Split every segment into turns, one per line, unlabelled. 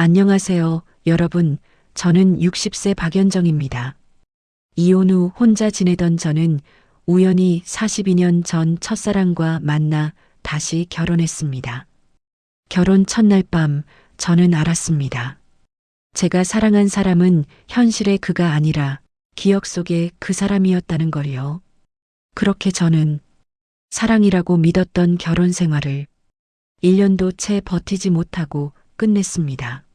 안녕하세요, 여러분. 저는 60세 박연정입니다. 이혼 후 혼자 지내던 저는 우연히 42년 전 첫사랑과 만나 다시 결혼했습니다. 결혼 첫날 밤 저는 알았습니다. 제가 사랑한 사람은 현실의 그가 아니라 기억 속의 그 사람이었다는 걸요. 그렇게 저는 사랑이라고 믿었던 결혼 생활을 1년도 채 버티지 못하고 끝냈습니다.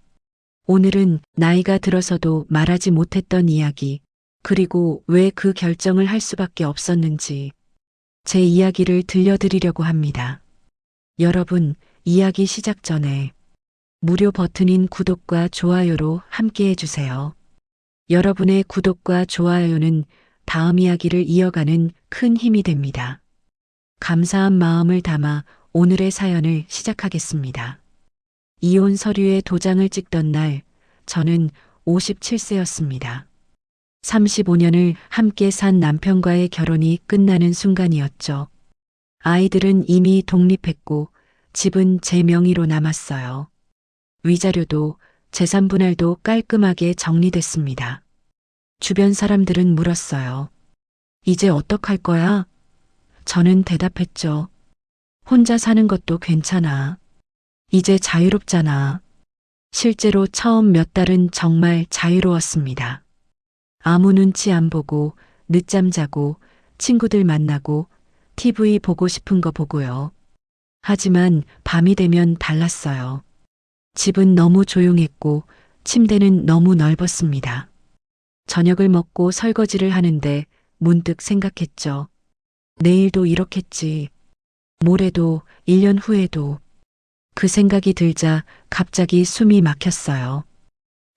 오늘은 나이가 들어서도 말하지 못했던 이야기, 그리고 왜 그 결정을 할 수밖에 없었는지 제 이야기를 들려드리려고 합니다. 여러분, 이야기 시작 전에 무료 버튼인 구독과 좋아요로 함께 해주세요. 여러분의 구독과 좋아요는 다음 이야기를 이어가는 큰 힘이 됩니다. 감사한 마음을 담아 오늘의 사연을 시작하겠습니다. 이혼 서류에 도장을 찍던 날, 저는 57세였습니다. 35년을 함께 산 남편과의 결혼이 끝나는 순간이었죠. 아이들은 이미 독립했고, 집은 제 명의로 남았어요. 위자료도 재산 분할도 깔끔하게 정리됐습니다. 주변 사람들은 물었어요. 이제 어떡할 거야? 저는 대답했죠. 혼자 사는 것도 괜찮아. 이제 자유롭잖아. 실제로 처음 몇 달은 정말 자유로웠습니다. 아무 눈치 안 보고 늦잠 자고 친구들 만나고 TV 보고 싶은 거 보고요. 하지만 밤이 되면 달랐어요. 집은 너무 조용했고 침대는 너무 넓었습니다. 저녁을 먹고 설거지를 하는데 문득 생각했죠. 내일도 이렇겠지. 모레도 1년 후에도. 그 생각이 들자 갑자기 숨이 막혔어요.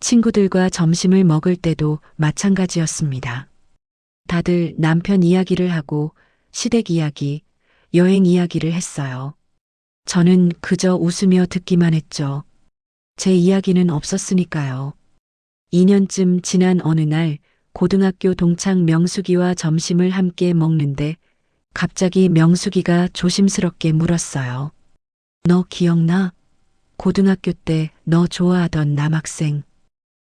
친구들과 점심을 먹을 때도 마찬가지였습니다. 다들 남편 이야기를 하고 시댁 이야기, 여행 이야기를 했어요. 저는 그저 웃으며 듣기만 했죠. 제 이야기는 없었으니까요. 2년쯤 지난 어느 날 고등학교 동창 명숙이와 점심을 함께 먹는데 갑자기 명숙이가 조심스럽게 물었어요. 너 기억나? 고등학교 때 너 좋아하던 남학생.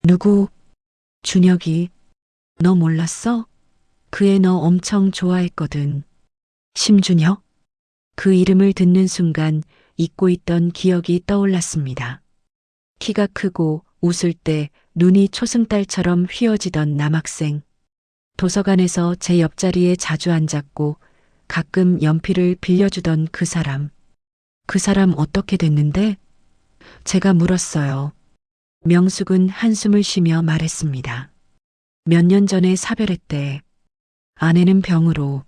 누구? 준혁이. 너 몰랐어? 그 애 너 엄청 좋아했거든. 심준혁? 그 이름을 듣는 순간 잊고 있던 기억이 떠올랐습니다. 키가 크고 웃을 때 눈이 초승달처럼 휘어지던 남학생. 도서관에서 제 옆자리에 자주 앉았고 가끔 연필을 빌려주던 그 사람. 그 사람 어떻게 됐는데? 제가 물었어요. 명숙은 한숨을 쉬며 말했습니다. 몇 년 전에 사별했대. 아내는 병으로.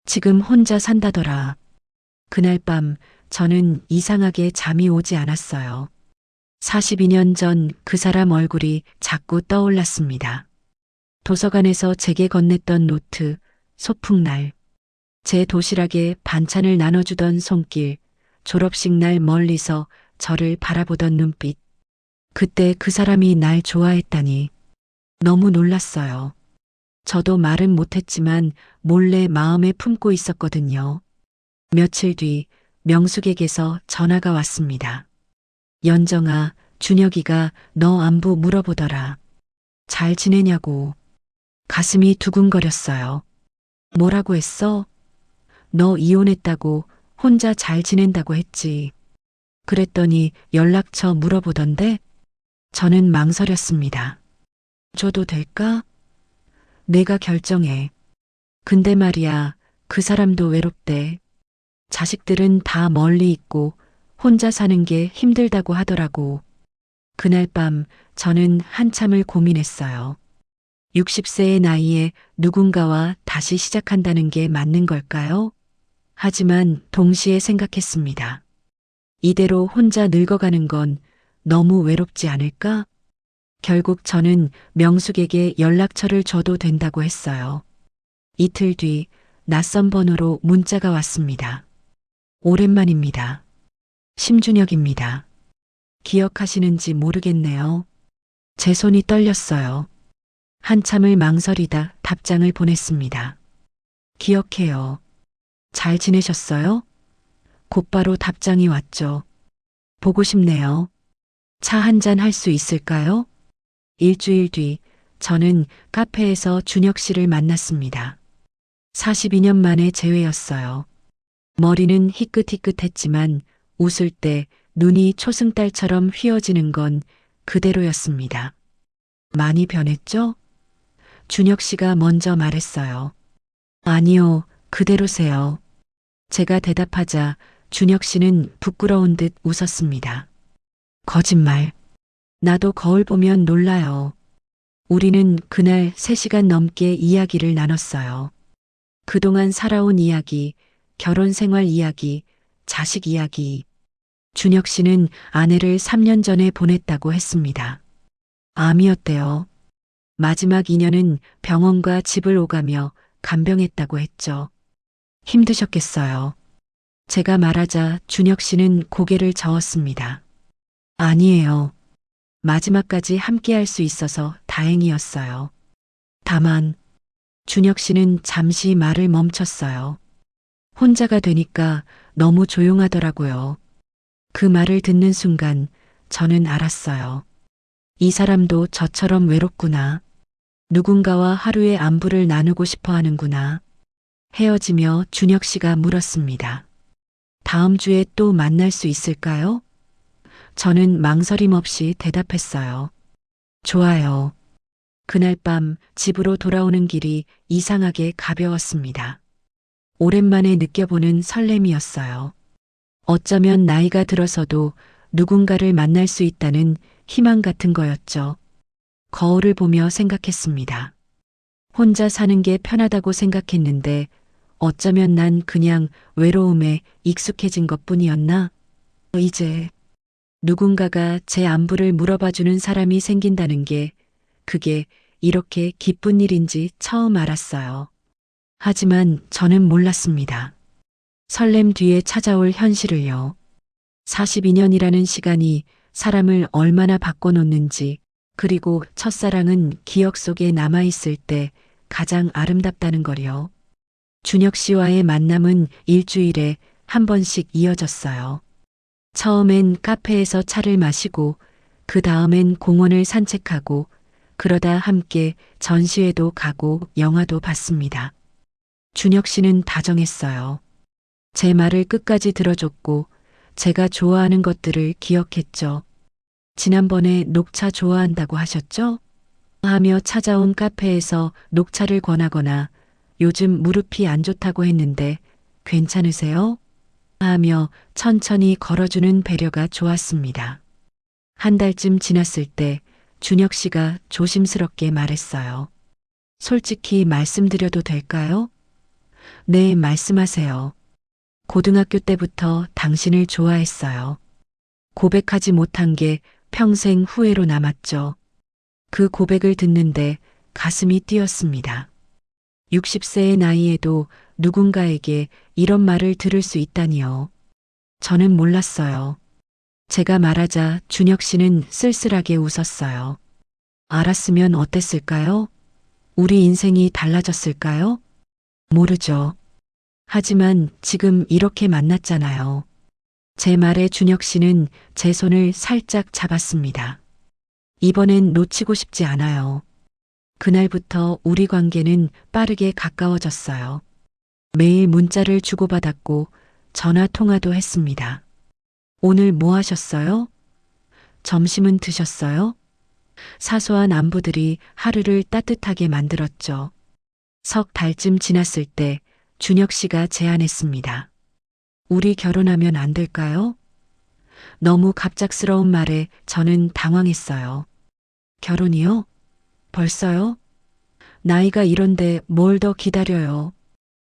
지금 혼자 산다더라. 그날 밤 저는 이상하게 잠이 오지 않았어요. 42년 전 그 사람 얼굴이 자꾸 떠올랐습니다. 도서관에서 제게 건넸던 노트, 소풍날, 제 도시락에 반찬을 나눠주던 손길, 졸업식 날 멀리서 저를 바라보던 눈빛. 그때 그 사람이 날 좋아했다니 너무 놀랐어요. 저도 말은 못했지만 몰래 마음에 품고 있었거든요. 며칠 뒤 명숙에게서 전화가 왔습니다. 연정아, 준혁이가 너 안부 물어보더라. 잘 지내냐고. 가슴이 두근거렸어요. 뭐라고 했어? 너 이혼했다고 혼자 잘 지낸다고 했지. 그랬더니 연락처 물어보던데 저는 망설였습니다. 줘도 될까? 내가 결정해. 근데 말이야, 그 사람도 외롭대. 자식들은 다 멀리 있고 혼자 사는 게 힘들다고 하더라고. 그날 밤 저는 한참을 고민했어요. 60세의 나이에 누군가와 다시 시작한다는 게 맞는 걸까요? 하지만 동시에 생각했습니다. 이대로 혼자 늙어가는 건 너무 외롭지 않을까? 결국 저는 명숙에게 연락처를 줘도 된다고 했어요. 이틀 뒤 낯선 번호로 문자가 왔습니다. 오랜만입니다. 심준혁입니다. 기억하시는지 모르겠네요. 제 손이 떨렸어요. 한참을 망설이다 답장을 보냈습니다. 기억해요. 잘 지내셨어요? 곧바로 답장이 왔죠. 보고 싶네요. 차 한잔 할 수 있을까요? 일주일 뒤 저는 카페에서 준혁 씨를 만났습니다. 42년 만에 재회였어요. 머리는 희끗희끗했지만 웃을 때 눈이 초승달처럼 휘어지는 건 그대로였습니다. 많이 변했죠? 준혁 씨가 먼저 말했어요. 아니요, 그대로세요. 제가 대답하자 준혁 씨는 부끄러운 듯 웃었습니다. 거짓말. 나도 거울 보면 놀라요. 우리는 그날 3시간 넘게 이야기를 나눴어요. 그동안 살아온 이야기, 결혼 생활 이야기, 자식 이야기. 준혁 씨는 아내를 3년 전에 보냈다고 했습니다. 암이었대요. 마지막 2년은 병원과 집을 오가며 간병했다고 했죠. 힘드셨겠어요. 제가 말하자 준혁 씨는 고개를 저었습니다. 아니에요. 마지막까지 함께할 수 있어서 다행이었어요. 다만 준혁 씨는 잠시 말을 멈췄어요. 혼자가 되니까 너무 조용하더라고요. 그 말을 듣는 순간 저는 알았어요. 이 사람도 저처럼 외롭구나. 누군가와 하루의 안부를 나누고 싶어 하는구나. 헤어지며 준혁 씨가 물었습니다. 다음 주에 또 만날 수 있을까요? 저는 망설임 없이 대답했어요. 좋아요. 그날 밤 집으로 돌아오는 길이 이상하게 가벼웠습니다. 오랜만에 느껴보는 설렘이었어요. 어쩌면 나이가 들어서도 누군가를 만날 수 있다는 희망 같은 거였죠. 거울을 보며 생각했습니다. 혼자 사는 게 편하다고 생각했는데 어쩌면 난 그냥 외로움에 익숙해진 것뿐이었나? 이제 누군가가 제 안부를 물어봐주는 사람이 생긴다는 게 그게 이렇게 기쁜 일인지 처음 알았어요. 하지만 저는 몰랐습니다. 설렘 뒤에 찾아올 현실을요. 42년이라는 시간이 사람을 얼마나 바꿔놓는지, 그리고 첫사랑은 기억 속에 남아있을 때 가장 아름답다는 걸요. 준혁 씨와의 만남은 일주일에 한 번씩 이어졌어요. 처음엔 카페에서 차를 마시고, 그 다음엔 공원을 산책하고, 그러다 함께 전시회도 가고 영화도 봤습니다. 준혁 씨는 다정했어요. 제 말을 끝까지 들어줬고, 제가 좋아하는 것들을 기억했죠. 지난번에 녹차 좋아한다고 하셨죠? 하며 찾아온 카페에서 녹차를 권하거나 요즘 무릎이 안 좋다고 했는데 괜찮으세요? 하며 천천히 걸어주는 배려가 좋았습니다. 한 달쯤 지났을 때 준혁 씨가 조심스럽게 말했어요. 솔직히 말씀드려도 될까요? 네, 말씀하세요. 고등학교 때부터 당신을 좋아했어요. 고백하지 못한 게 평생 후회로 남았죠. 그 고백을 듣는데 가슴이 뛰었습니다. 60세의 나이에도 누군가에게 이런 말을 들을 수 있다니요. 저는 몰랐어요. 제가 말하자 준혁 씨는 쓸쓸하게 웃었어요. 알았으면 어땠을까요? 우리 인생이 달라졌을까요? 모르죠. 하지만 지금 이렇게 만났잖아요. 제 말에 준혁 씨는 제 손을 살짝 잡았습니다. 이번엔 놓치고 싶지 않아요. 그날부터 우리 관계는 빠르게 가까워졌어요. 매일 문자를 주고받았고 전화 통화도 했습니다. 오늘 뭐 하셨어요? 점심은 드셨어요? 사소한 안부들이 하루를 따뜻하게 만들었죠. 석 달쯤 지났을 때 준혁 씨가 제안했습니다. 우리 결혼하면 안 될까요? 너무 갑작스러운 말에 저는 당황했어요. 결혼이요? 벌써요? 나이가 이런데 뭘 더 기다려요.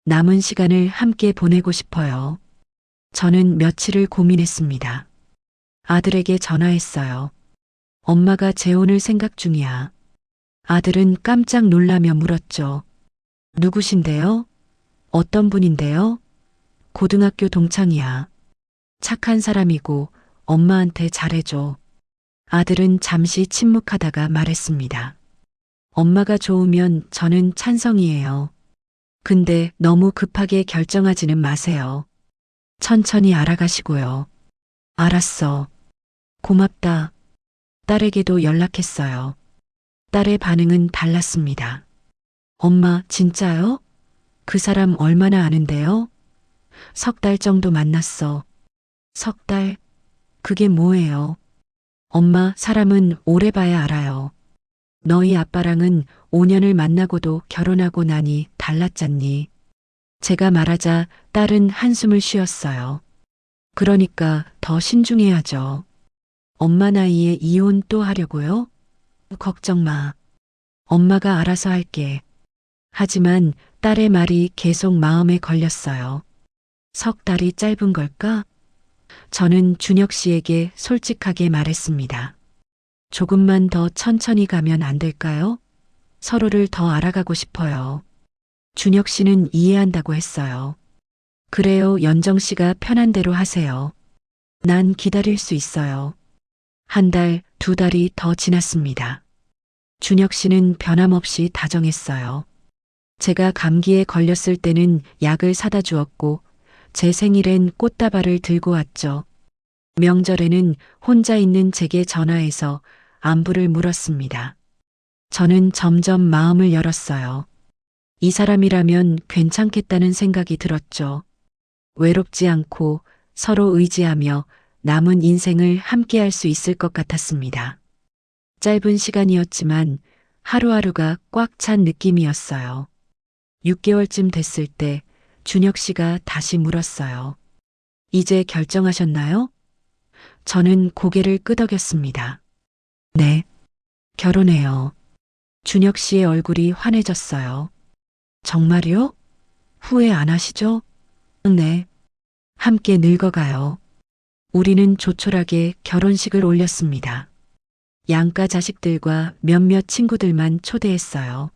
남은 시간을 함께 보내고 싶어요. 저는 며칠을 고민했습니다. 아들에게 전화했어요. 엄마가 재혼을 생각 중이야. 아들은 깜짝 놀라며 물었죠. 누구신데요? 어떤 분인데요? 고등학교 동창이야. 착한 사람이고 엄마한테 잘해줘. 아들은 잠시 침묵하다가 말했습니다. 엄마가 좋으면 저는 찬성이에요. 근데 너무 급하게 결정하지는 마세요. 천천히 알아가시고요. 알았어. 고맙다. 딸에게도 연락했어요. 딸의 반응은 달랐습니다. 엄마, 진짜요? 그 사람 얼마나 아는데요? 석 달 정도 만났어. 석 달? 그게 뭐예요? 엄마, 사람은 오래 봐야 알아요. 너희 아빠랑은 5년을 만나고도 결혼하고 나니 달랐잖니. 제가 말하자 딸은 한숨을 쉬었어요. 그러니까 더 신중해야죠. 엄마 나이에 이혼 또 하려고요? 걱정 마. 엄마가 알아서 할게. 하지만 딸의 말이 계속 마음에 걸렸어요. 석 달이 짧은 걸까? 저는 준혁 씨에게 솔직하게 말했습니다. 조금만 더 천천히 가면 안 될까요? 서로를 더 알아가고 싶어요. 준혁 씨는 이해한다고 했어요. 그래요, 연정 씨가 편한 대로 하세요. 난 기다릴 수 있어요. 한 달, 두 달이 더 지났습니다. 준혁 씨는 변함없이 다정했어요. 제가 감기에 걸렸을 때는 약을 사다 주었고, 제 생일엔 꽃다발을 들고 왔죠. 명절에는 혼자 있는 제게 전화해서 안부를 물었습니다. 저는 점점 마음을 열었어요. 이 사람이라면 괜찮겠다는 생각이 들었죠. 외롭지 않고 서로 의지하며 남은 인생을 함께할 수 있을 것 같았습니다. 짧은 시간이었지만 하루하루가 꽉 찬 느낌이었어요. 6개월쯤 됐을 때 준혁 씨가 다시 물었어요. 이제 결정하셨나요? 저는 고개를 끄덕였습니다. 네, 결혼해요. 준혁 씨의 얼굴이 환해졌어요. 정말요? 후회 안 하시죠? 네. 함께 늙어가요. 우리는 조촐하게 결혼식을 올렸습니다. 양가 자식들과 몇몇 친구들만 초대했어요.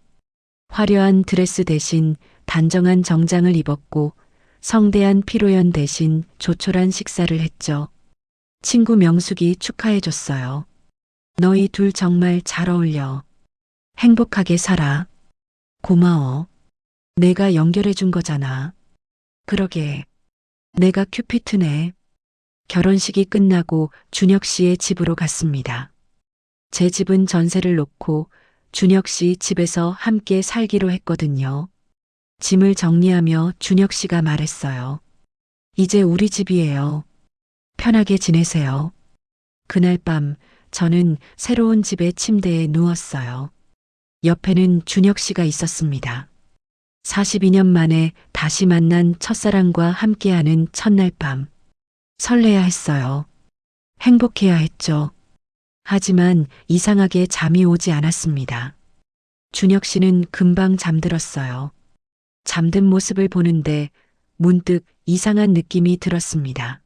화려한 드레스 대신 단정한 정장을 입었고 성대한 피로연 대신 조촐한 식사를 했죠. 친구 명숙이 축하해줬어요. 너희 둘 정말 잘 어울려. 행복하게 살아. 고마워. 내가 연결해 준 거잖아. 그러게. 내가 큐피트네. 결혼식이 끝나고 준혁 씨의 집으로 갔습니다. 제 집은 전세를 놓고 준혁 씨 집에서 함께 살기로 했거든요. 짐을 정리하며 준혁 씨가 말했어요. 이제 우리 집이에요. 편하게 지내세요. 그날 밤 저는 새로운 집의 침대에 누웠어요. 옆에는 준혁 씨가 있었습니다. 42년 만에 다시 만난 첫사랑과 함께하는 첫날 밤. 설레야 했어요. 행복해야 했죠. 하지만 이상하게 잠이 오지 않았습니다. 준혁 씨는 금방 잠들었어요. 잠든 모습을 보는데 문득 이상한 느낌이 들었습니다.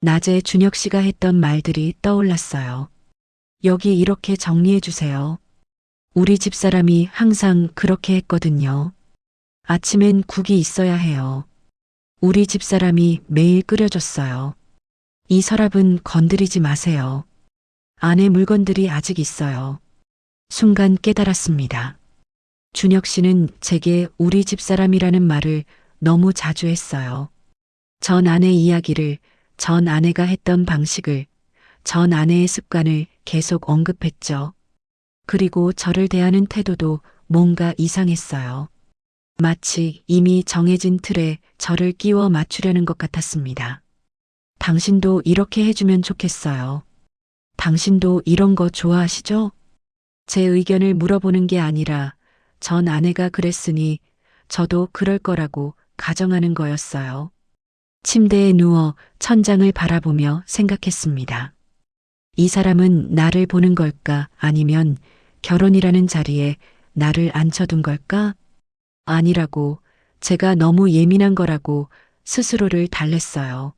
낮에 준혁 씨가 했던 말들이 떠올랐어요. 여기 이렇게 정리해 주세요. 우리 집사람이 항상 그렇게 했거든요. 아침엔 국이 있어야 해요. 우리 집사람이 매일 끓여줬어요. 이 서랍은 건드리지 마세요. 안에 물건들이 아직 있어요. 순간 깨달았습니다. 준혁 씨는 제게 우리 집사람이라는 말을 너무 자주 했어요. 전 아내 이야기를, 전 아내가 했던 방식을, 전 아내의 습관을 계속 언급했죠. 그리고 저를 대하는 태도도 뭔가 이상했어요. 마치 이미 정해진 틀에 저를 끼워 맞추려는 것 같았습니다. 당신도 이렇게 해주면 좋겠어요. 당신도 이런 거 좋아하시죠? 제 의견을 물어보는 게 아니라 전 아내가 그랬으니 저도 그럴 거라고 가정하는 거였어요. 침대에 누워 천장을 바라보며 생각했습니다. 이 사람은 나를 보는 걸까? 아니면 결혼이라는 자리에 나를 앉혀둔 걸까? 아니라고, 제가 너무 예민한 거라고 스스로를 달랬어요.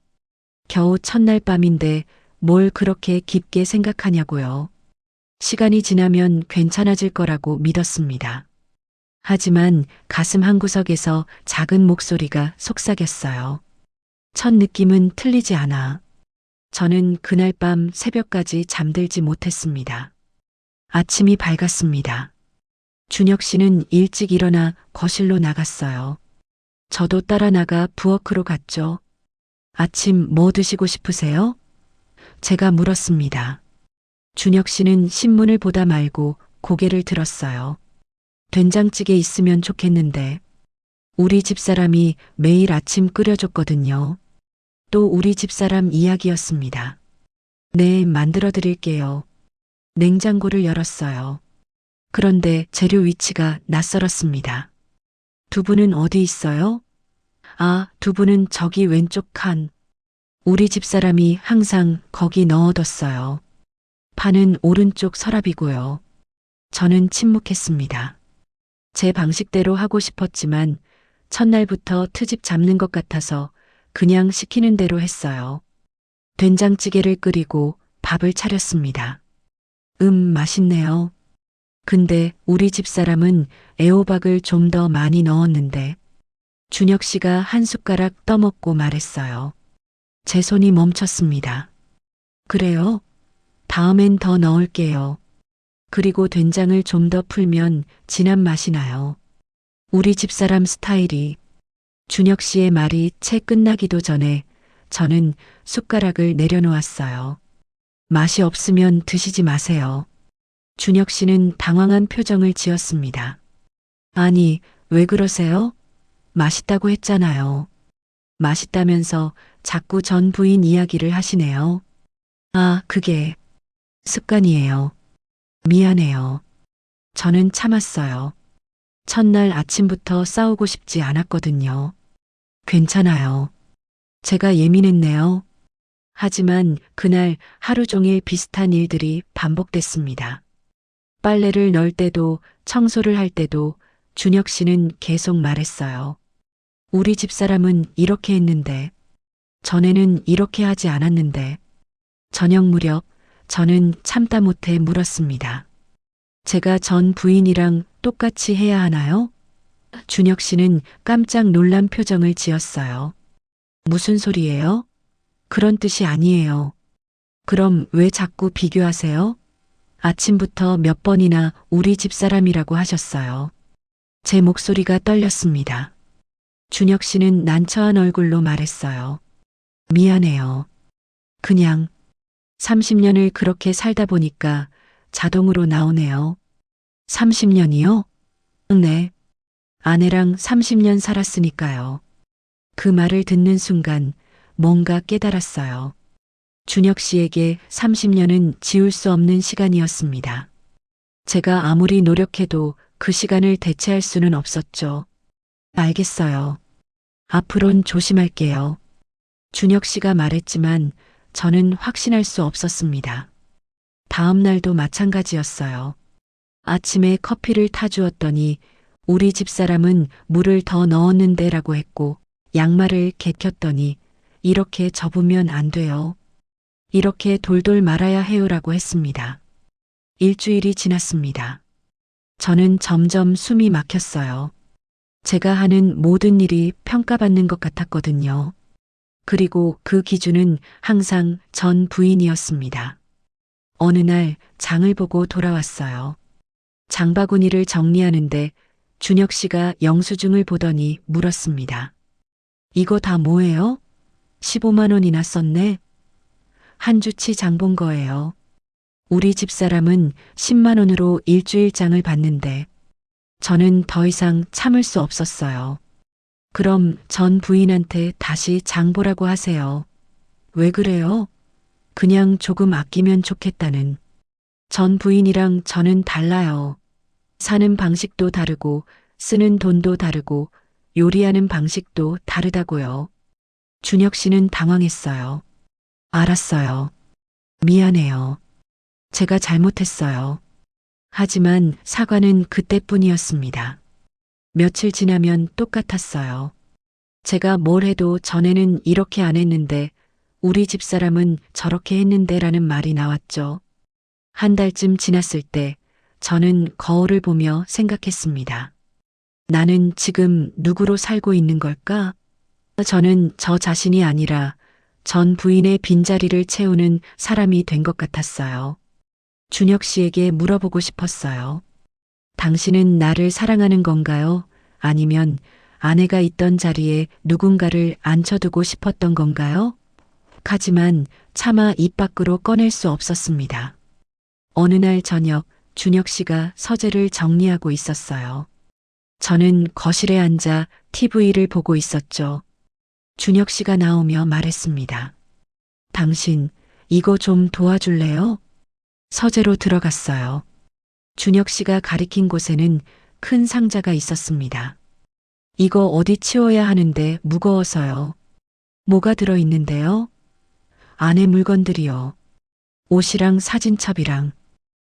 겨우 첫날 밤인데 뭘 그렇게 깊게 생각하냐고요. 시간이 지나면 괜찮아질 거라고 믿었습니다. 하지만 가슴 한구석에서 작은 목소리가 속삭였어요. 첫 느낌은 틀리지 않아. 저는 그날 밤 새벽까지 잠들지 못했습니다. 아침이 밝았습니다. 준혁 씨는 일찍 일어나 거실로 나갔어요. 저도 따라 나가 부엌으로 갔죠. 아침 뭐 드시고 싶으세요? 제가 물었습니다. 준혁 씨는 신문을 보다 말고 고개를 들었어요. 된장찌개 있으면 좋겠는데. 우리 집사람이 매일 아침 끓여줬거든요. 또 우리 집사람 이야기였습니다. 네, 만들어 드릴게요. 냉장고를 열었어요. 그런데 재료 위치가 낯설었습니다. 두부는 어디 있어요? 아, 두부는 저기 왼쪽 칸. 우리 집사람이 항상 거기 넣어뒀어요. 파는 오른쪽 서랍이고요. 저는 침묵했습니다. 제 방식대로 하고 싶었지만 첫날부터 트집 잡는 것 같아서 그냥 시키는 대로 했어요. 된장찌개를 끓이고 밥을 차렸습니다. 맛있네요. 근데 우리 집사람은 애호박을 좀 더 많이 넣었는데 준혁 씨가 한 숟가락 떠먹고 말했어요. 제 손이 멈췄습니다. 그래요? 다음엔 더 넣을게요. 그리고 된장을 좀 더 풀면 진한 맛이 나요. 우리 집사람 스타일이. 준혁 씨의 말이 채 끝나기도 전에 저는 숟가락을 내려놓았어요. 맛이 없으면 드시지 마세요. 준혁 씨는 당황한 표정을 지었습니다. 아니, 왜 그러세요? 맛있다고 했잖아요. 맛있다면서 자꾸 전 부인 이야기를 하시네요. 아, 그게 습관이에요. 미안해요. 저는 참았어요. 첫날 아침부터 싸우고 싶지 않았거든요. 괜찮아요. 제가 예민했네요. 하지만 그날 하루 종일 비슷한 일들이 반복됐습니다. 빨래를 넣을 때도 청소를 할 때도 준혁 씨는 계속 말했어요. 우리 집사람은 이렇게 했는데, 전에는 이렇게 하지 않았는데, 저녁 무렵 저는 참다 못해 물었습니다. 제가 전 부인이랑 똑같이 해야 하나요? 준혁 씨는 깜짝 놀란 표정을 지었어요. 무슨 소리예요? 그런 뜻이 아니에요. 그럼 왜 자꾸 비교하세요? 아침부터 몇 번이나 우리 집사람이라고 하셨어요. 제 목소리가 떨렸습니다. 준혁 씨는 난처한 얼굴로 말했어요. 미안해요. 그냥 30년을 그렇게 살다 보니까 자동으로 나오네요. 30년이요? 네. 아내랑 30년 살았으니까요. 그 말을 듣는 순간 뭔가 깨달았어요. 준혁 씨에게 30년은 지울 수 없는 시간이었습니다. 제가 아무리 노력해도 그 시간을 대체할 수는 없었죠. 알겠어요. 앞으론 조심할게요. 준혁 씨가 말했지만 저는 확신할 수 없었습니다. 다음 날도 마찬가지였어요. 아침에 커피를 타주었더니 우리 집사람은 물을 더 넣었는데 라고 했고 양말을 개켰더니 이렇게 접으면 안 돼요. 이렇게 돌돌 말아야 해요라고 했습니다. 일주일이 지났습니다. 저는 점점 숨이 막혔어요. 제가 하는 모든 일이 평가받는 것 같았거든요. 그리고 그 기준은 항상 전 부인이었습니다. 어느 날 장을 보고 돌아왔어요. 장바구니를 정리하는데 준혁 씨가 영수증을 보더니 물었습니다. 이거 다 뭐예요? 15만 원이나 썼네. 한 주치 장 본 거예요. 우리 집사람은 10만 원으로 일주일장을 봤는데 저는 더 이상 참을 수 없었어요. 그럼 전 부인한테 다시 장 보라고 하세요. 왜 그래요? 그냥 조금 아끼면 좋겠다는. 전 부인이랑 저는 달라요. 사는 방식도 다르고 쓰는 돈도 다르고 요리하는 방식도 다르다고요. 준혁 씨는 당황했어요. 알았어요. 미안해요. 제가 잘못했어요. 하지만 사과는 그때뿐이었습니다. 며칠 지나면 똑같았어요. 제가 뭘 해도 전에는 이렇게 안 했는데 우리 집사람은 저렇게 했는데라는 말이 나왔죠. 한 달쯤 지났을 때 저는 거울을 보며 생각했습니다. 나는 지금 누구로 살고 있는 걸까? 저는 저 자신이 아니라 전 부인의 빈자리를 채우는 사람이 된 것 같았어요. 준혁 씨에게 물어보고 싶었어요. 당신은 나를 사랑하는 건가요? 아니면 아내가 있던 자리에 누군가를 앉혀두고 싶었던 건가요? 하지만 차마 입 밖으로 꺼낼 수 없었습니다. 어느 날 저녁 준혁 씨가 서재를 정리하고 있었어요. 저는 거실에 앉아 TV를 보고 있었죠. 준혁 씨가 나오며 말했습니다. 당신, 이거 좀 도와줄래요? 서재로 들어갔어요. 준혁 씨가 가리킨 곳에는 큰 상자가 있었습니다. 이거 어디 치워야 하는데 무거워서요. 뭐가 들어있는데요? 안에 물건들이요. 옷이랑 사진첩이랑.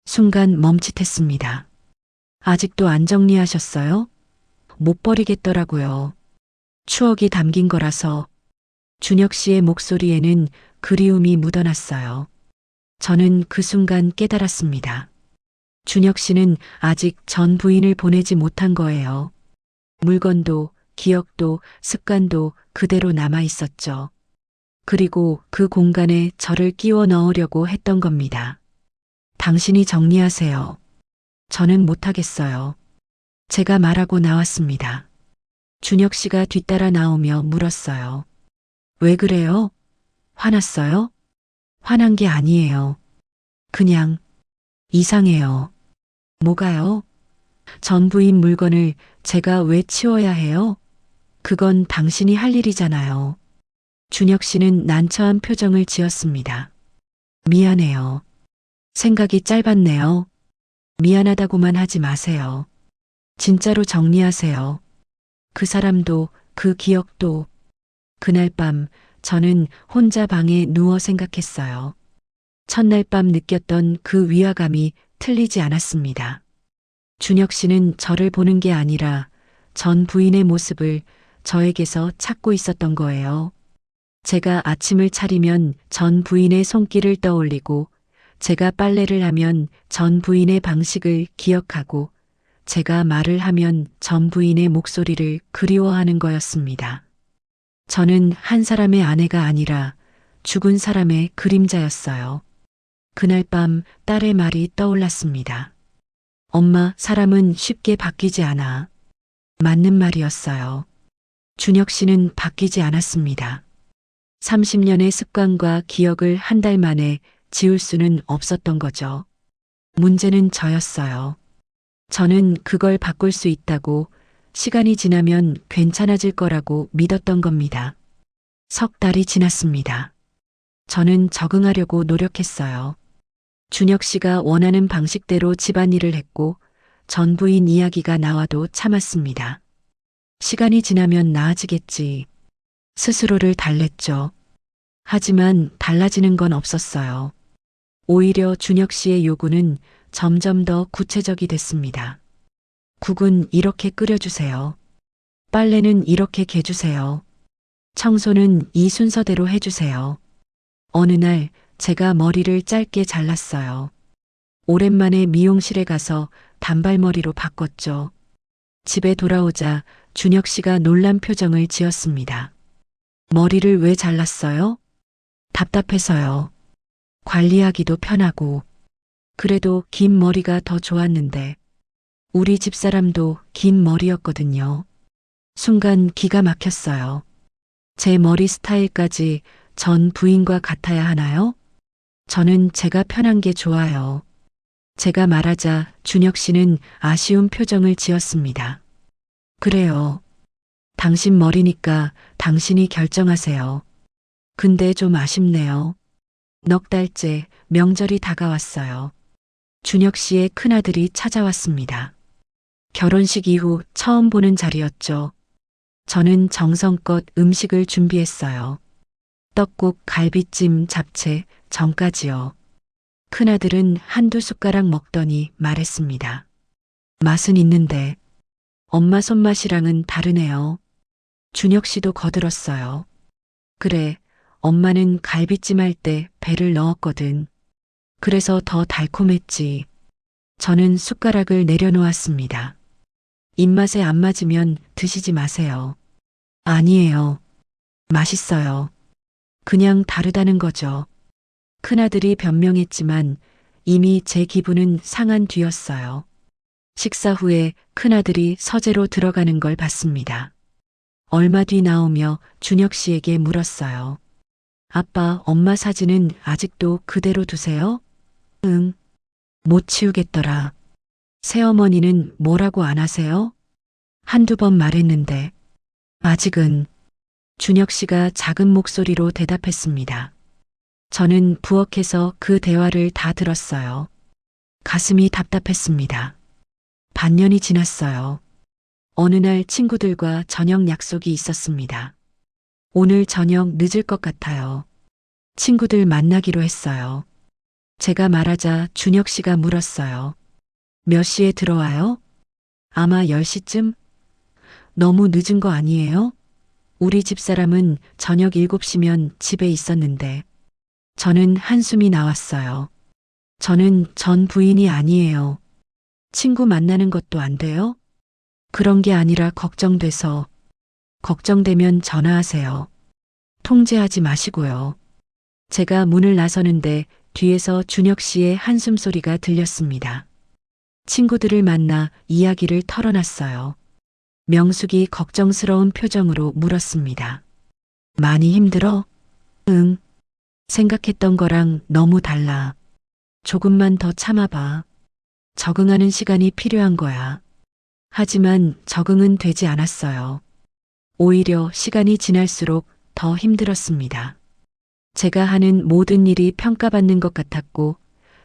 순간 멈칫했습니다. 아직도 안 정리하셨어요? 못 버리겠더라고요. 추억이 담긴 거라서. 준혁 씨의 목소리에는 그리움이 묻어났어요. 저는 그 순간 깨달았습니다. 준혁 씨는 아직 전 부인을 보내지 못한 거예요. 물건도, 기억도, 습관도 그대로 남아 있었죠. 그리고 그 공간에 저를 끼워 넣으려고 했던 겁니다. 당신이 정리하세요. 저는 못하겠어요. 제가 말하고 나왔습니다. 준혁 씨가 뒤따라 나오며 물었어요. 왜 그래요? 화났어요? 화난 게 아니에요. 그냥 이상해요. 뭐가요? 전 부인 물건을 제가 왜 치워야 해요? 그건 당신이 할 일이잖아요. 준혁 씨는 난처한 표정을 지었습니다. 미안해요. 생각이 짧았네요. 미안하다고만 하지 마세요. 진짜로 정리하세요. 그 사람도, 그 기억도. 그날 밤 저는 혼자 방에 누워 생각했어요. 첫날 밤 느꼈던 그 위화감이 틀리지 않았습니다. 준혁 씨는 저를 보는 게 아니라 전 부인의 모습을 저에게서 찾고 있었던 거예요. 제가 아침을 차리면 전 부인의 손길을 떠올리고, 제가 빨래를 하면 전 부인의 방식을 기억하고, 제가 말을 하면 전 부인의 목소리를 그리워하는 거였습니다. 저는 한 사람의 아내가 아니라 죽은 사람의 그림자였어요. 그날 밤 딸의 말이 떠올랐습니다. 엄마, 사람은 쉽게 바뀌지 않아. 맞는 말이었어요. 준혁 씨는 바뀌지 않았습니다. 30년의 습관과 기억을 한 달 만에 지울 수는 없었던 거죠. 문제는 저였어요. 저는 그걸 바꿀 수 있다고, 시간이 지나면 괜찮아질 거라고 믿었던 겁니다. 석 달이 지났습니다. 저는 적응하려고 노력했어요. 준혁 씨가 원하는 방식대로 집안일을 했고, 전 부인 이야기가 나와도 참았습니다. 시간이 지나면 나아지겠지. 스스로를 달랬죠. 하지만 달라지는 건 없었어요. 오히려 준혁 씨의 요구는 점점 더 구체적이 됐습니다. 국은 이렇게 끓여주세요. 빨래는 이렇게 개주세요. 청소는 이 순서대로 해주세요. 어느 날 제가 머리를 짧게 잘랐어요. 오랜만에 미용실에 가서 단발머리로 바꿨죠. 집에 돌아오자 준혁 씨가 놀란 표정을 지었습니다. 머리를 왜 잘랐어요? 답답해서요. 관리하기도 편하고. 그래도 긴 머리가 더 좋았는데. 우리 집사람도 긴 머리였거든요. 순간 기가 막혔어요. 제 머리 스타일까지 전 부인과 같아야 하나요? 저는 제가 편한 게 좋아요. 제가 말하자 준혁 씨는 아쉬운 표정을 지었습니다. 그래요. 당신 머리니까 당신이 결정하세요. 근데 좀 아쉽네요. 넉 달째 명절이 다가왔어요. 준혁 씨의 큰아들이 찾아왔습니다. 결혼식 이후 처음 보는 자리였죠. 저는 정성껏 음식을 준비했어요. 떡국, 갈비찜, 잡채, 전까지요. 큰아들은 한두 숟가락 먹더니 말했습니다. 맛은 있는데 엄마 손맛이랑은 다르네요. 준혁 씨도 거들었어요. 그래, 엄마는 갈비찜 할 때 배를 넣었거든. 그래서 더 달콤했지. 저는 숟가락을 내려놓았습니다. 입맛에 안 맞으면 드시지 마세요. 아니에요. 맛있어요. 그냥 다르다는 거죠. 큰아들이 변명했지만 이미 제 기분은 상한 뒤였어요. 식사 후에 큰아들이 서재로 들어가는 걸 봤습니다. 얼마 뒤 나오며 준혁 씨에게 물었어요. 아빠, 엄마 사진은 아직도 그대로 두세요? 응. 못 치우겠더라. 새어머니는 뭐라고 안 하세요? 한두 번 말했는데 아직은. 준혁 씨가 작은 목소리로 대답했습니다. 저는 부엌에서 그 대화를 다 들었어요. 가슴이 답답했습니다. 반년이 지났어요. 어느 날 친구들과 저녁 약속이 있었습니다. 오늘 저녁 늦을 것 같아요. 친구들 만나기로 했어요. 제가 말하자 준혁 씨가 물었어요. 몇 시에 들어와요? 아마 10시쯤? 너무 늦은 거 아니에요? 우리 집사람은 저녁 7시면 집에 있었는데. 저는 한숨이 나왔어요. 저는 전 부인이 아니에요. 친구 만나는 것도 안 돼요? 그런 게 아니라 걱정돼서. 걱정되면 전화하세요. 통제하지 마시고요. 제가 문을 나서는데 뒤에서 준혁 씨의 한숨 소리가 들렸습니다. 친구들을 만나 이야기를 털어놨어요. 명숙이 걱정스러운 표정으로 물었습니다. 많이 힘들어? 응. 생각했던 거랑 너무 달라. 조금만 더 참아봐. 적응하는 시간이 필요한 거야. 하지만 적응은 되지 않았어요. 오히려 시간이 지날수록 더 힘들었습니다. 제가 하는 모든 일이 평가받는 것 같았고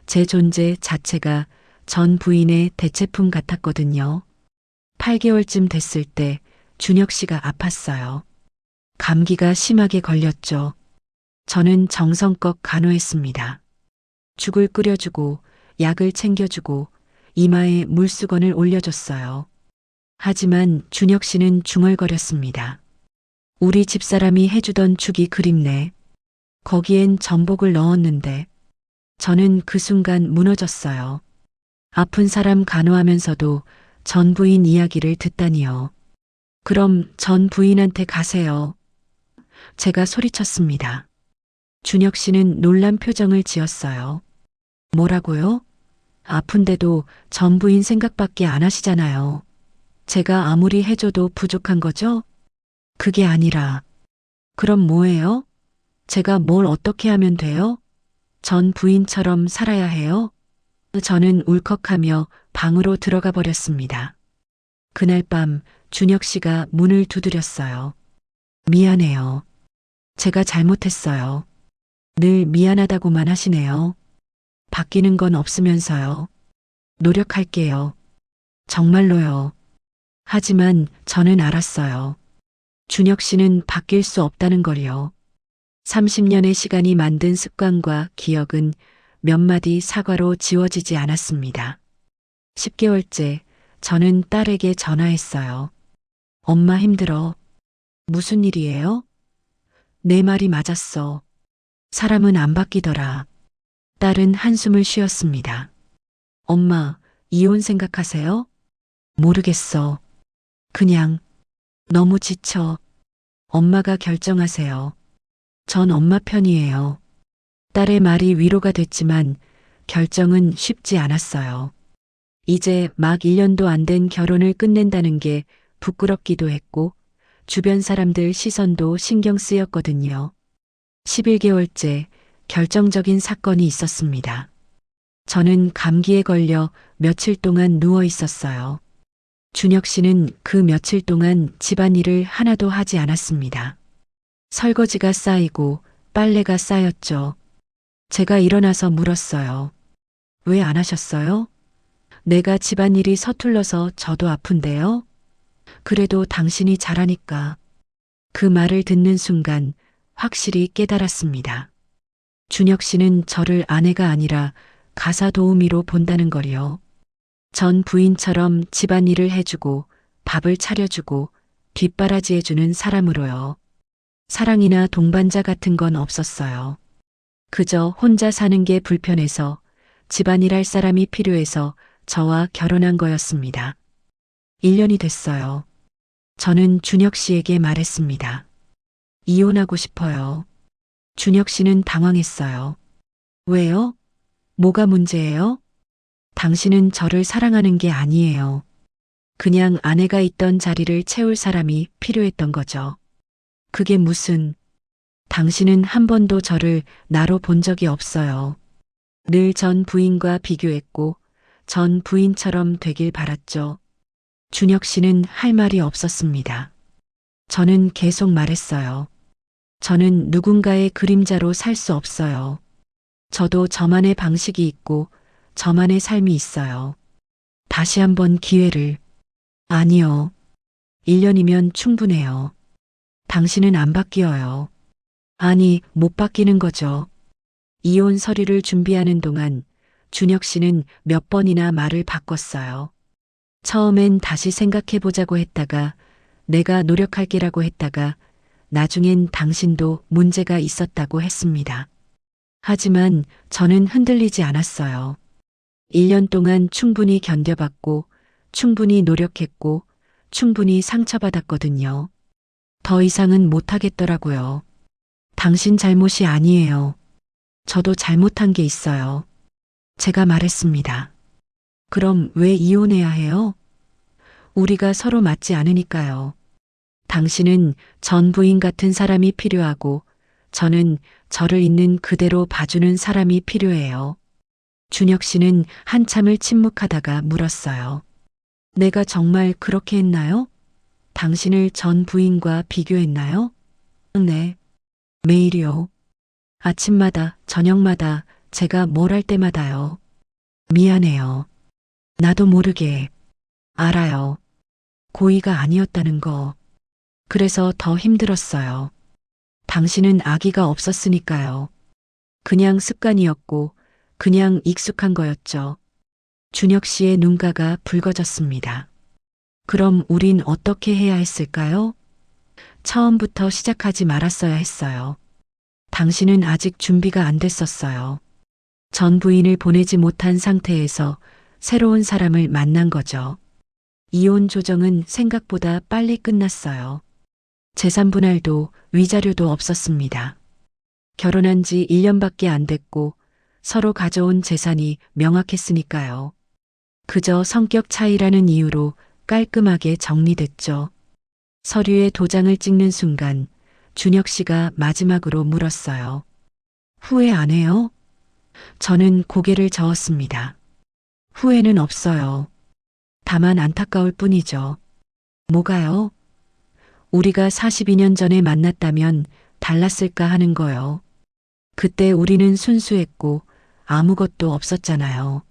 제 존재 자체가 전 부인의 대체품 같았거든요. 8개월쯤 됐을 때 준혁 씨가 아팠어요. 감기가 심하게 걸렸죠. 저는 정성껏 간호했습니다. 죽을 끓여주고 약을 챙겨주고 이마에 물수건을 올려줬어요. 하지만 준혁 씨는 중얼거렸습니다. 우리 집사람이 해주던 죽이 그립네. 거기엔 전복을 넣었는데. 저는 그 순간 무너졌어요. 아픈 사람 간호하면서도 전 부인 이야기를 듣다니요. 그럼 전 부인한테 가세요. 제가 소리쳤습니다. 준혁 씨는 놀란 표정을 지었어요. 뭐라고요? 아픈데도 전 부인 생각밖에 안 하시잖아요. 제가 아무리 해줘도 부족한 거죠? 그게 아니라. 그럼 뭐예요? 제가 뭘 어떻게 하면 돼요? 전 부인처럼 살아야 해요? 저는 울컥하며 방으로 들어가 버렸습니다. 그날 밤 준혁 씨가 문을 두드렸어요. 미안해요. 제가 잘못했어요. 늘 미안하다고만 하시네요. 바뀌는 건 없으면서요. 노력할게요. 정말로요. 하지만 저는 알았어요. 준혁 씨는 바뀔 수 없다는 걸요. 30년의 시간이 만든 습관과 기억은 몇 마디 사과로 지워지지 않았습니다. 10개월째 저는 딸에게 전화했어요. 엄마 힘들어. 무슨 일이에요? 내 말이 맞았어. 사람은 안 바뀌더라. 딸은 한숨을 쉬었습니다. 엄마, 이혼 생각하세요? 모르겠어. 그냥 너무 지쳐. 엄마가 결정하세요. 전 엄마 편이에요. 딸의 말이 위로가 됐지만 결정은 쉽지 않았어요. 이제 막 1년도 안 된 결혼을 끝낸다는 게 부끄럽기도 했고 주변 사람들 시선도 신경 쓰였거든요. 11개월째 결정적인 사건이 있었습니다. 저는 감기에 걸려 며칠 동안 누워 있었어요. 준혁 씨는 그 며칠 동안 집안일을 하나도 하지 않았습니다. 설거지가 쌓이고 빨래가 쌓였죠. 제가 일어나서 물었어요. 왜 안 하셨어요? 내가 집안일이 서툴러서 저도 아픈데요. 그래도 당신이 잘하니까. 그 말을 듣는 순간 확실히 깨달았습니다. 준혁 씨는 저를 아내가 아니라 가사 도우미로 본다는 거리요. 전 부인처럼 집안일을 해주고 밥을 차려주고 뒷바라지해주는 사람으로요. 사랑이나 동반자 같은 건 없었어요. 그저 혼자 사는 게 불편해서 집안일 할 사람이 필요해서 저와 결혼한 거였습니다. 1년이 됐어요. 저는 준혁 씨에게 말했습니다. 이혼하고 싶어요. 준혁 씨는 당황했어요. 왜요? 뭐가 문제예요? 당신은 저를 사랑하는 게 아니에요. 그냥 아내가 있던 자리를 채울 사람이 필요했던 거죠. 그게 무슨, 당신은 한 번도 저를 나로 본 적이 없어요. 늘 전 부인과 비교했고 전 부인처럼 되길 바랐죠. 준혁 씨는 할 말이 없었습니다. 저는 계속 말했어요. 저는 누군가의 그림자로 살 수 없어요. 저도 저만의 방식이 있고 저만의 삶이 있어요. 다시 한번 기회를. 아니요. 1년이면 충분해요. 당신은 안 바뀌어요. 아니, 못 바뀌는 거죠. 이혼 서류를 준비하는 동안 준혁 씨는 몇 번이나 말을 바꿨어요. 처음엔 다시 생각해 보자고 했다가 내가 노력할게라고 했다가 나중엔 당신도 문제가 있었다고 했습니다. 하지만 저는 흔들리지 않았어요. 1년 동안 충분히 견뎌봤고 충분히 노력했고 충분히 상처받았거든요. 더 이상은 못하겠더라고요. 당신 잘못이 아니에요. 저도 잘못한 게 있어요. 제가 말했습니다. 그럼 왜 이혼해야 해요? 우리가 서로 맞지 않으니까요. 당신은 전 부인 같은 사람이 필요하고 저는 저를 있는 그대로 봐주는 사람이 필요해요. 준혁 씨는 한참을 침묵하다가 물었어요. 내가 정말 그렇게 했나요? 당신을 전 부인과 비교했나요? 네. 매일이요. 아침마다, 저녁마다, 제가 뭘 할 때마다요. 미안해요. 나도 모르게. 알아요. 고의가 아니었다는 거. 그래서 더 힘들었어요. 당신은 아기가 없었으니까요. 그냥 습관이었고, 그냥 익숙한 거였죠. 준혁 씨의 눈가가 붉어졌습니다. 그럼 우린 어떻게 해야 했을까요? 처음부터 시작하지 말았어야 했어요. 당신은 아직 준비가 안 됐었어요. 전 부인을 보내지 못한 상태에서 새로운 사람을 만난 거죠. 이혼 조정은 생각보다 빨리 끝났어요. 재산 분할도 위자료도 없었습니다. 결혼한 지 1년밖에 안 됐고 서로 가져온 재산이 명확했으니까요. 그저 성격 차이라는 이유로 깔끔하게 정리됐죠. 서류에 도장을 찍는 순간 준혁 씨가 마지막으로 물었어요. 후회 안 해요? 저는 고개를 저었습니다. 후회는 없어요. 다만 안타까울 뿐이죠. 뭐가요? 우리가 42년 전에 만났다면 달랐을까 하는 거요. 그때 우리는 순수했고 아무것도 없었잖아요.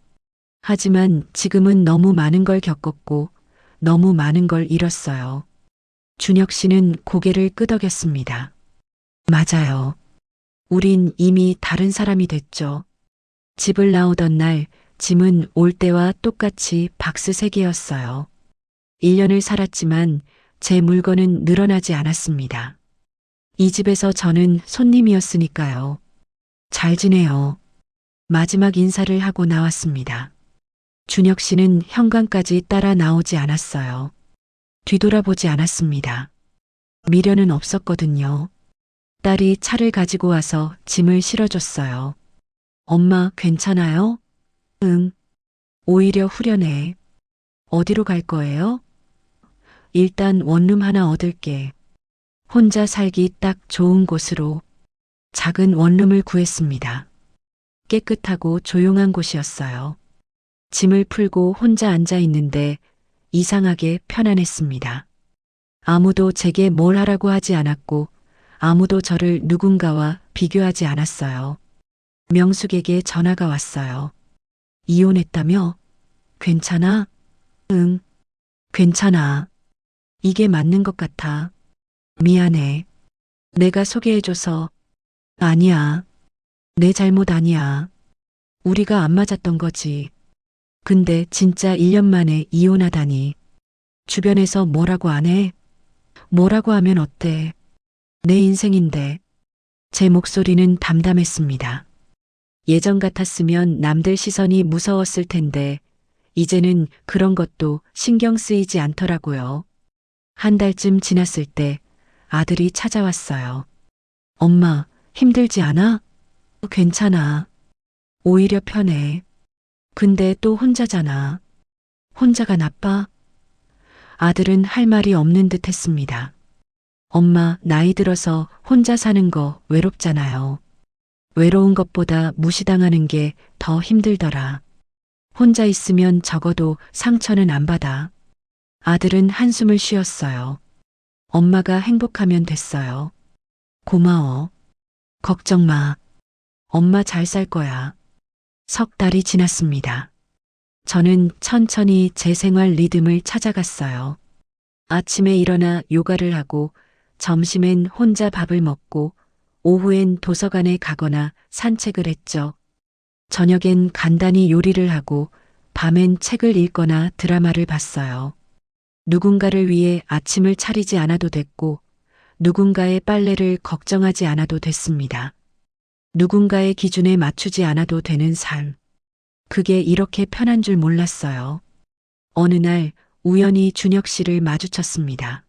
하지만 지금은 너무 많은 걸 겪었고 너무 많은 걸 잃었어요. 준혁 씨는 고개를 끄덕였습니다. 맞아요. 우린 이미 다른 사람이 됐죠. 집을 나오던 날 짐은 올 때와 똑같이 박스 3개였어요. 1년을 살았지만 제 물건은 늘어나지 않았습니다. 이 집에서 저는 손님이었으니까요. 잘 지내요. 마지막 인사를 하고 나왔습니다. 준혁 씨는 현관까지 따라 나오지 않았어요. 뒤돌아보지 않았습니다. 미련은 없었거든요. 딸이 차를 가지고 와서 짐을 실어줬어요. 엄마 괜찮아요? 응. 오히려 후련해. 어디로 갈 거예요? 일단 원룸 하나 얻을게. 혼자 살기 딱 좋은 곳으로 작은 원룸을 구했습니다. 깨끗하고 조용한 곳이었어요. 짐을 풀고 혼자 앉아 있는데 이상하게 편안했습니다. 아무도 제게 뭘 하라고 하지 않았고 아무도 저를 누군가와 비교하지 않았어요. 명숙에게 전화가 왔어요. 이혼했다며? 괜찮아? 응, 괜찮아. 이게 맞는 것 같아. 미안해. 내가 소개해줘서. 아니야. 내 잘못 아니야. 우리가 안 맞았던 거지. 근데 진짜 1년 만에 이혼하다니. 주변에서 뭐라고 안 해? 뭐라고 하면 어때? 내 인생인데. 제 목소리는 담담했습니다. 예전 같았으면 남들 시선이 무서웠을 텐데 이제는 그런 것도 신경 쓰이지 않더라고요. 한 달쯤 지났을 때 아들이 찾아왔어요. 엄마, 힘들지 않아? 괜찮아. 오히려 편해. 근데 또 혼자잖아. 혼자가 나빠? 아들은 할 말이 없는 듯 했습니다. 엄마, 나이 들어서 혼자 사는 거 외롭잖아요. 외로운 것보다 무시당하는 게 더 힘들더라. 혼자 있으면 적어도 상처는 안 받아. 아들은 한숨을 쉬었어요. 엄마가 행복하면 됐어요. 고마워. 걱정 마. 엄마 잘 살 거야. 석 달이 지났습니다. 저는 천천히 제 생활 리듬을 찾아갔어요. 아침에 일어나 요가를 하고, 점심엔 혼자 밥을 먹고, 오후엔 도서관에 가거나 산책을 했죠. 저녁엔 간단히 요리를 하고, 밤엔 책을 읽거나 드라마를 봤어요. 누군가를 위해 아침을 차리지 않아도 됐고, 누군가의 빨래를 걱정하지 않아도 됐습니다. 누군가의 기준에 맞추지 않아도 되는 삶. 그게 이렇게 편한 줄 몰랐어요. 어느 날 우연히 준혁 씨를 마주쳤습니다.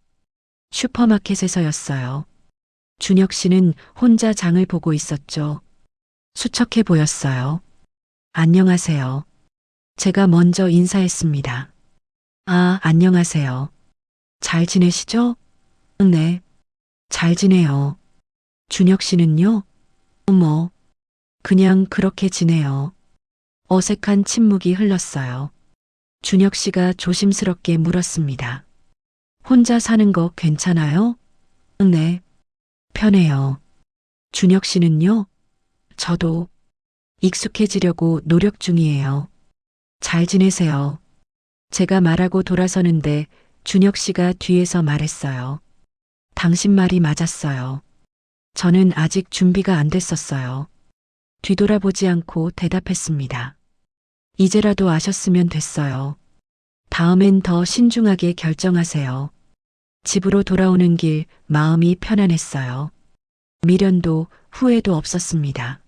슈퍼마켓에서였어요. 준혁 씨는 혼자 장을 보고 있었죠. 수척해 보였어요. 안녕하세요. 제가 먼저 인사했습니다. 아, 안녕하세요. 잘 지내시죠? 네, 잘 지내요. 준혁 씨는요? 뭐, 그냥 그렇게 지내요. 어색한 침묵이 흘렀어요. 준혁 씨가 조심스럽게 물었습니다. 혼자 사는 거 괜찮아요? 네, 편해요. 준혁 씨는요? 저도 익숙해지려고 노력 중이에요. 잘 지내세요. 제가 말하고 돌아서는데 준혁 씨가 뒤에서 말했어요. 당신 말이 맞았어요. 저는 아직 준비가 안 됐었어요. 뒤돌아보지 않고 대답했습니다. 이제라도 아셨으면 됐어요. 다음엔 더 신중하게 결정하세요. 집으로 돌아오는 길 마음이 편안했어요. 미련도 후회도 없었습니다.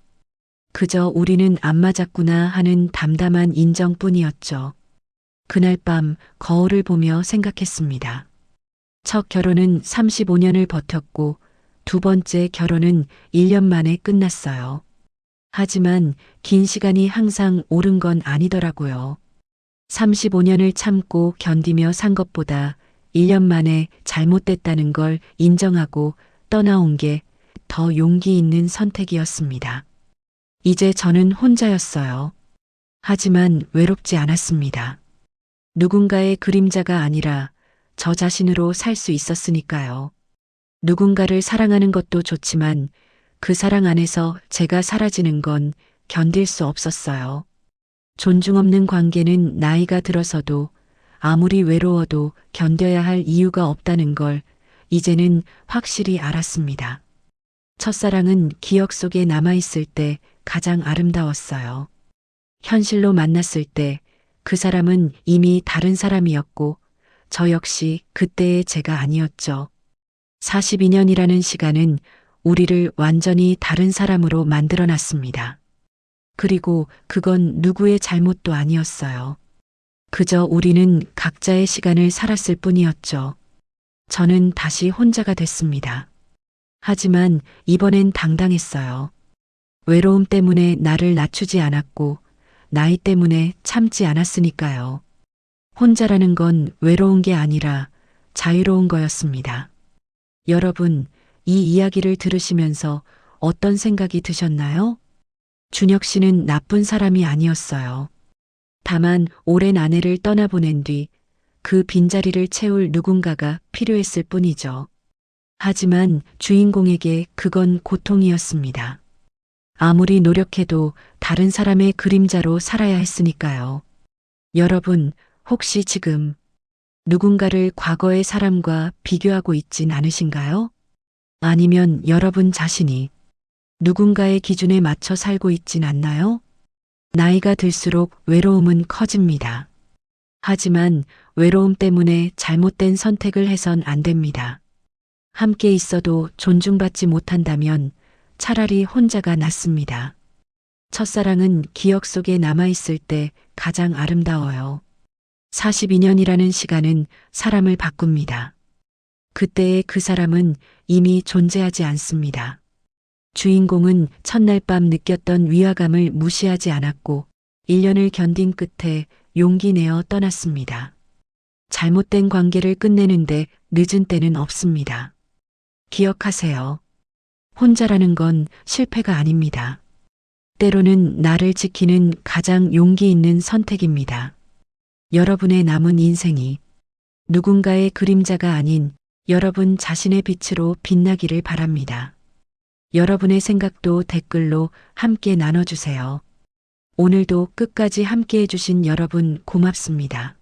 그저 우리는 안 맞았구나 하는 담담한 인정뿐이었죠. 그날 밤 거울을 보며 생각했습니다. 첫 결혼은 35년을 버텼고 두 번째 결혼은 1년 만에 끝났어요. 하지만 긴 시간이 항상 옳은 건 아니더라고요. 35년을 참고 견디며 산 것보다 1년 만에 잘못됐다는 걸 인정하고 떠나온 게 더 용기 있는 선택이었습니다. 이제 저는 혼자였어요. 하지만 외롭지 않았습니다. 누군가의 그림자가 아니라 저 자신으로 살 수 있었으니까요. 누군가를 사랑하는 것도 좋지만 그 사랑 안에서 제가 사라지는 건 견딜 수 없었어요. 존중 없는 관계는 나이가 들어서도 아무리 외로워도 견뎌야 할 이유가 없다는 걸 이제는 확실히 알았습니다. 첫사랑은 기억 속에 남아있을 때 가장 아름다웠어요. 현실로 만났을 때 그 사람은 이미 다른 사람이었고 저 역시 그때의 제가 아니었죠. 42년이라는 시간은 우리를 완전히 다른 사람으로 만들어 놨습니다. 그리고 그건 누구의 잘못도 아니었어요. 그저 우리는 각자의 시간을 살았을 뿐이었죠. 저는 다시 혼자가 됐습니다. 하지만 이번엔 당당했어요. 외로움 때문에 나를 낮추지 않았고 나이 때문에 참지 않았으니까요. 혼자라는 건 외로운 게 아니라 자유로운 거였습니다. 여러분, 이 이야기를 들으시면서 어떤 생각이 드셨나요? 준혁 씨는 나쁜 사람이 아니었어요. 다만 오랜 아내를 떠나보낸 뒤 그 빈자리를 채울 누군가가 필요했을 뿐이죠. 하지만 주인공에게 그건 고통이었습니다. 아무리 노력해도 다른 사람의 그림자로 살아야 했으니까요. 여러분, 혹시 지금 누군가를 과거의 사람과 비교하고 있진 않으신가요? 아니면 여러분 자신이 누군가의 기준에 맞춰 살고 있진 않나요? 나이가 들수록 외로움은 커집니다. 하지만 외로움 때문에 잘못된 선택을 해선 안 됩니다. 함께 있어도 존중받지 못한다면 차라리 혼자가 낫습니다. 첫사랑은 기억 속에 남아있을 때 가장 아름다워요. 42년이라는 시간은 사람을 바꿉니다. 그때의 그 사람은 이미 존재하지 않습니다. 주인공은 첫날 밤 느꼈던 위화감을 무시하지 않았고 1년을 견딘 끝에 용기 내어 떠났습니다. 잘못된 관계를 끝내는데 늦은 때는 없습니다. 기억하세요. 혼자라는 건 실패가 아닙니다. 때로는 나를 지키는 가장 용기 있는 선택입니다. 여러분의 남은 인생이 누군가의 그림자가 아닌 여러분 자신의 빛으로 빛나기를 바랍니다. 여러분의 생각도 댓글로 함께 나눠주세요. 오늘도 끝까지 함께 해주신 여러분 고맙습니다.